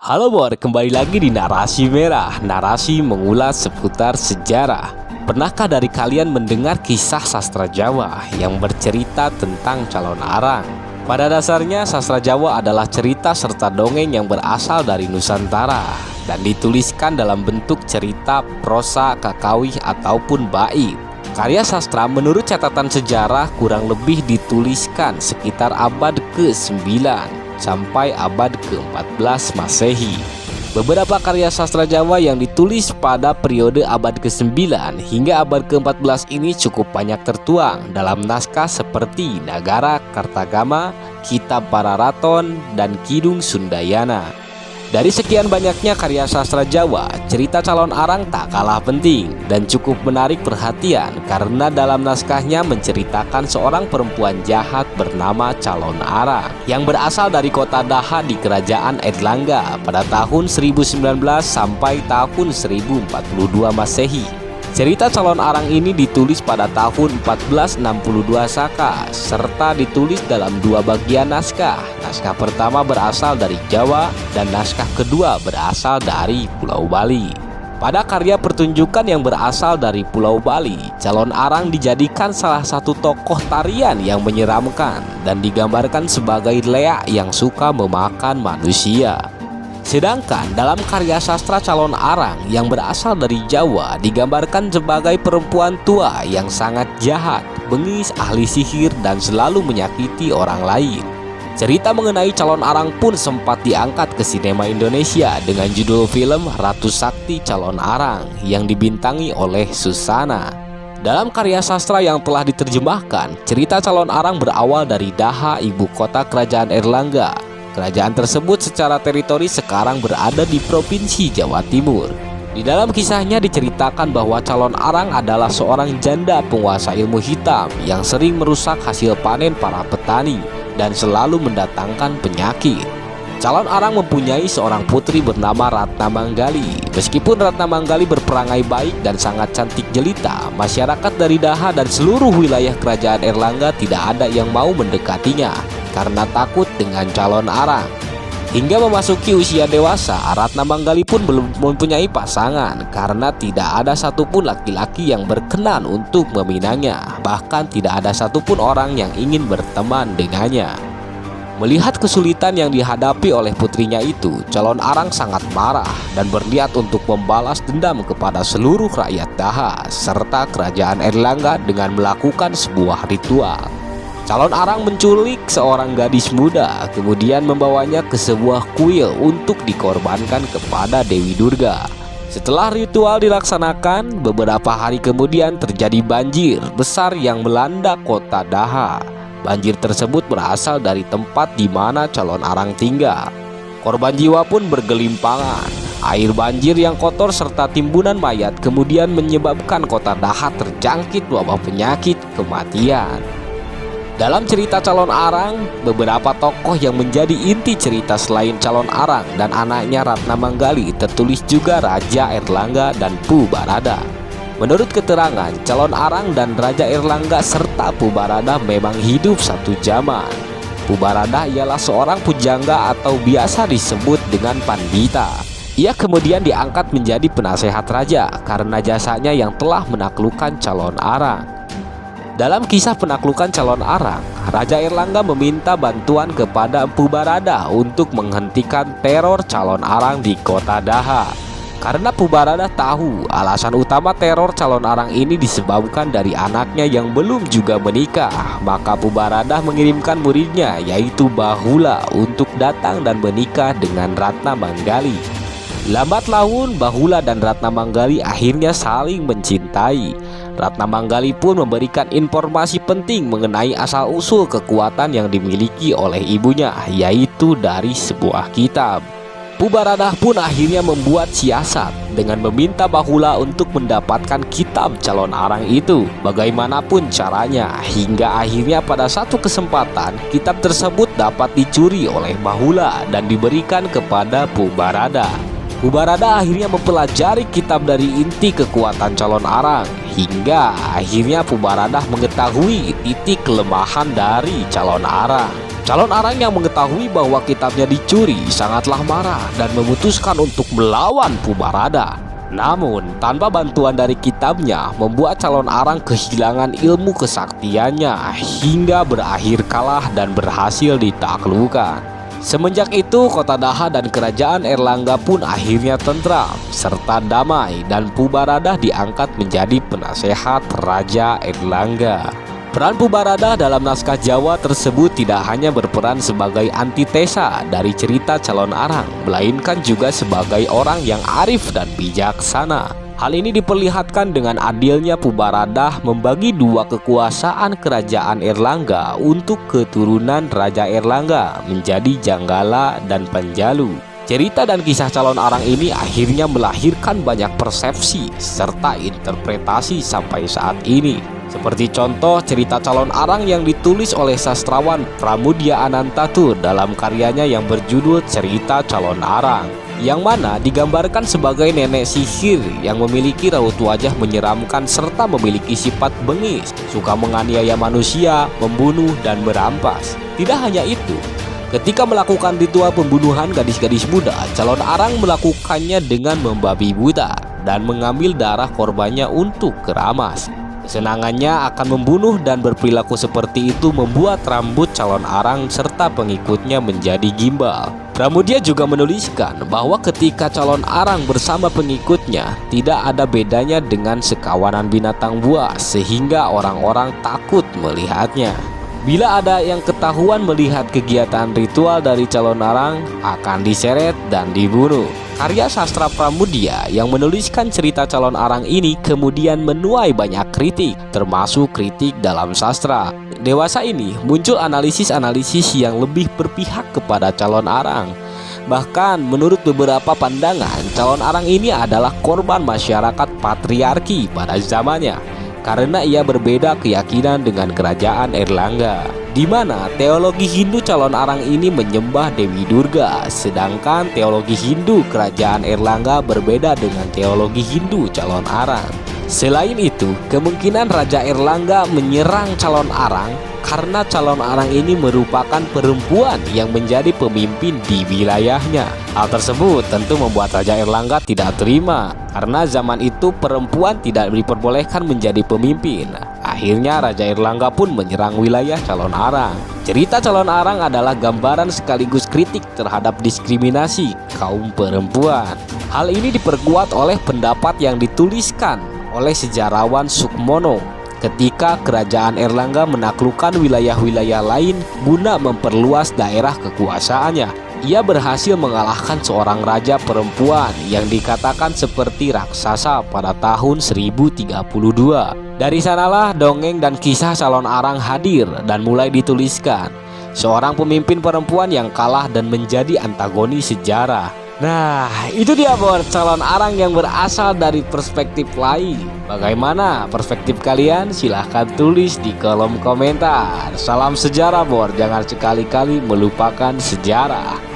Halo Bor, kembali lagi di Narasi Merah, narasi mengulas seputar sejarah. Pernahkah dari kalian mendengar kisah sastra Jawa yang bercerita tentang calon arang? Pada dasarnya sastra Jawa adalah cerita serta dongeng yang berasal dari Nusantara dan dituliskan dalam bentuk cerita, prosa, kakawih ataupun bait. Karya sastra menurut catatan sejarah kurang lebih dituliskan sekitar abad ke-9 sampai abad ke-14 Masehi. Beberapa karya sastra Jawa yang ditulis pada periode abad ke-9 hingga abad ke-14 ini cukup banyak tertuang dalam naskah seperti Nagara Kartagama, Kitab Pararaton, dan Kidung Sundayana. Dari sekian banyaknya karya sastra Jawa, cerita calon arang tak kalah penting dan cukup menarik perhatian karena dalam naskahnya menceritakan seorang perempuan jahat bernama Calon Arang yang berasal dari kota Daha di kerajaan Airlangga pada tahun 1019 sampai tahun 1042 Masehi. Cerita calon arang ini ditulis pada tahun 1462 Saka serta ditulis dalam dua bagian naskah. Naskah pertama berasal dari Jawa dan naskah kedua berasal dari Pulau Bali. Pada karya pertunjukan yang berasal dari Pulau Bali, calon arang dijadikan salah satu tokoh tarian yang menyeramkan dan digambarkan sebagai leak yang suka memakan manusia. Sedangkan dalam karya sastra calon arang yang berasal dari Jawa digambarkan sebagai perempuan tua yang sangat jahat, bengis, ahli sihir, dan selalu menyakiti orang lain. Cerita mengenai calon arang pun sempat diangkat ke sinema Indonesia dengan judul film Ratu Sakti Calon Arang yang dibintangi oleh Susana. Dalam karya sastra yang telah diterjemahkan, cerita calon arang berawal dari Daha, ibu kota kerajaan Airlangga. Kerajaan tersebut secara teritori sekarang berada di Provinsi Jawa Timur. Di dalam kisahnya diceritakan bahwa calon arang adalah seorang janda penguasa ilmu hitam yang sering merusak hasil panen para petani dan selalu mendatangkan penyakit. Calon arang mempunyai seorang putri bernama Ratna Manggali. Meskipun Ratna Manggali berperangai baik dan sangat cantik jelita, masyarakat dari Daha dan seluruh wilayah kerajaan Airlangga tidak ada yang mau mendekatinya karena takut dengan calon arang. Hingga memasuki usia dewasa, Ratna Manggali pun belum mempunyai pasangan karena tidak ada satupun laki-laki yang berkenan untuk meminangnya. Bahkan tidak ada satupun orang yang ingin berteman dengannya. Melihat kesulitan yang dihadapi oleh putrinya itu, calon arang sangat marah dan berniat untuk membalas dendam kepada seluruh rakyat Daha serta kerajaan Airlangga dengan melakukan sebuah ritual. Calon arang menculik seorang gadis muda, kemudian membawanya ke sebuah kuil untuk dikorbankan kepada Dewi Durga. Setelah ritual dilaksanakan, beberapa hari kemudian terjadi banjir besar yang melanda kota Daha. Banjir tersebut berasal dari tempat di mana calon arang tinggal. Korban jiwa pun bergelimpangan. Air banjir yang kotor serta timbunan mayat kemudian menyebabkan kota Daha terjangkit wabah penyakit kematian. Dalam cerita calon arang, beberapa tokoh yang menjadi inti cerita selain calon arang dan anaknya Ratna Manggali tertulis juga Raja Airlangga dan Pu Barada. Menurut keterangan, calon arang dan Raja Airlangga serta Pu Barada memang hidup satu zaman. Pu Barada ialah seorang pujangga atau biasa disebut dengan pandita. Ia kemudian diangkat menjadi penasehat raja karena jasanya yang telah menaklukkan calon arang. Dalam kisah penaklukan calon arang, Raja Airlangga meminta bantuan kepada Pu Barada untuk menghentikan teror calon arang di kota Daha. Karena Pu Barada tahu alasan utama teror calon arang ini disebabkan dari anaknya yang belum juga menikah, maka Pu Barada mengirimkan muridnya yaitu Bahula untuk datang dan menikah dengan Ratna Manggali. Lambat laun Bahula dan Ratna Manggali akhirnya saling mencintai. Ratna Manggali pun memberikan informasi penting mengenai asal-usul kekuatan yang dimiliki oleh ibunya, yaitu dari sebuah kitab. Pu Barada pun akhirnya membuat siasat dengan meminta Bahula untuk mendapatkan kitab calon arang itu bagaimanapun caranya, hingga akhirnya pada satu kesempatan kitab tersebut dapat dicuri oleh Bahula dan diberikan kepada Pu Barada. Pu Barada akhirnya mempelajari kitab dari inti kekuatan calon arang hingga akhirnya Pu Barada mengetahui titik kelemahan dari calon arang. Calon arang yang mengetahui bahwa kitabnya dicuri sangatlah marah dan memutuskan untuk melawan Pubarada. Namun, tanpa bantuan dari kitabnya membuat calon arang kehilangan ilmu kesaktiannya hingga berakhir kalah dan berhasil ditaklukkan. Semenjak itu, kota Daha dan kerajaan Erlangga pun akhirnya tentram serta damai dan Pubarada diangkat menjadi penasehat Raja Erlangga. Peran Pubarada dalam naskah Jawa tersebut tidak hanya berperan sebagai antitesa dari cerita calon arang, melainkan juga sebagai orang yang arif dan bijaksana. Hal ini diperlihatkan dengan adilnya Pubarada membagi dua kekuasaan kerajaan Erlangga untuk keturunan Raja Erlangga menjadi Janggala dan Panjalu. Cerita dan kisah calon arang ini akhirnya melahirkan banyak persepsi serta interpretasi sampai saat ini. Seperti contoh cerita calon arang yang ditulis oleh sastrawan Pramudia Anantatur dalam karyanya yang berjudul Cerita Calon Arang, yang mana digambarkan sebagai nenek sihir yang memiliki raut wajah menyeramkan serta memiliki sifat bengis, suka menganiaya manusia, membunuh, dan merampas. Tidak hanya itu, ketika melakukan ritual pembunuhan gadis-gadis muda, calon arang melakukannya dengan membabi buta dan mengambil darah korbannya untuk keramas. Kesenangannya akan membunuh dan berperilaku seperti itu membuat rambut calon arang serta pengikutnya menjadi gimbal. Pramudia juga menuliskan bahwa ketika calon arang bersama pengikutnya tidak ada bedanya dengan sekawanan binatang buas sehingga orang-orang takut melihatnya. Bila ada yang ketahuan melihat kegiatan ritual dari calon arang, akan diseret dan dibunuh. Karya sastra Pramudia yang menuliskan cerita calon arang ini kemudian menuai banyak kritik, termasuk kritik dalam sastra. Dewasa ini muncul analisis-analisis yang lebih berpihak kepada calon arang. Bahkan menurut beberapa pandangan, calon arang ini adalah korban masyarakat patriarki pada zamannya, karena ia berbeda keyakinan dengan kerajaan Erlangga, di mana teologi Hindu calon arang ini menyembah Dewi Durga, sedangkan teologi Hindu kerajaan Erlangga berbeda dengan teologi Hindu calon arang. Selain itu, kemungkinan Raja Erlangga menyerang calon arang karena calon arang ini merupakan perempuan yang menjadi pemimpin di wilayahnya. Hal tersebut tentu membuat Raja Erlangga tidak terima, karena zaman itu perempuan tidak diperbolehkan menjadi pemimpin. Akhirnya Raja Erlangga pun menyerang wilayah calon arang. Cerita calon arang adalah gambaran sekaligus kritik terhadap diskriminasi kaum perempuan. Hal ini diperkuat oleh pendapat yang dituliskan oleh sejarawan Sukmono ketika kerajaan Erlangga menaklukkan wilayah-wilayah lain guna memperluas daerah kekuasaannya. Ia berhasil mengalahkan seorang raja perempuan yang dikatakan seperti raksasa pada tahun 1032. Dari sanalah dongeng dan kisah calon arang hadir dan mulai dituliskan. Seorang pemimpin perempuan yang kalah dan menjadi antagonis sejarah. Nah, itu dia Bor, calon arang yang berasal dari perspektif lain. Bagaimana perspektif kalian? Silahkan tulis di kolom komentar. Salam sejarah Bor, jangan sekali-kali melupakan sejarah.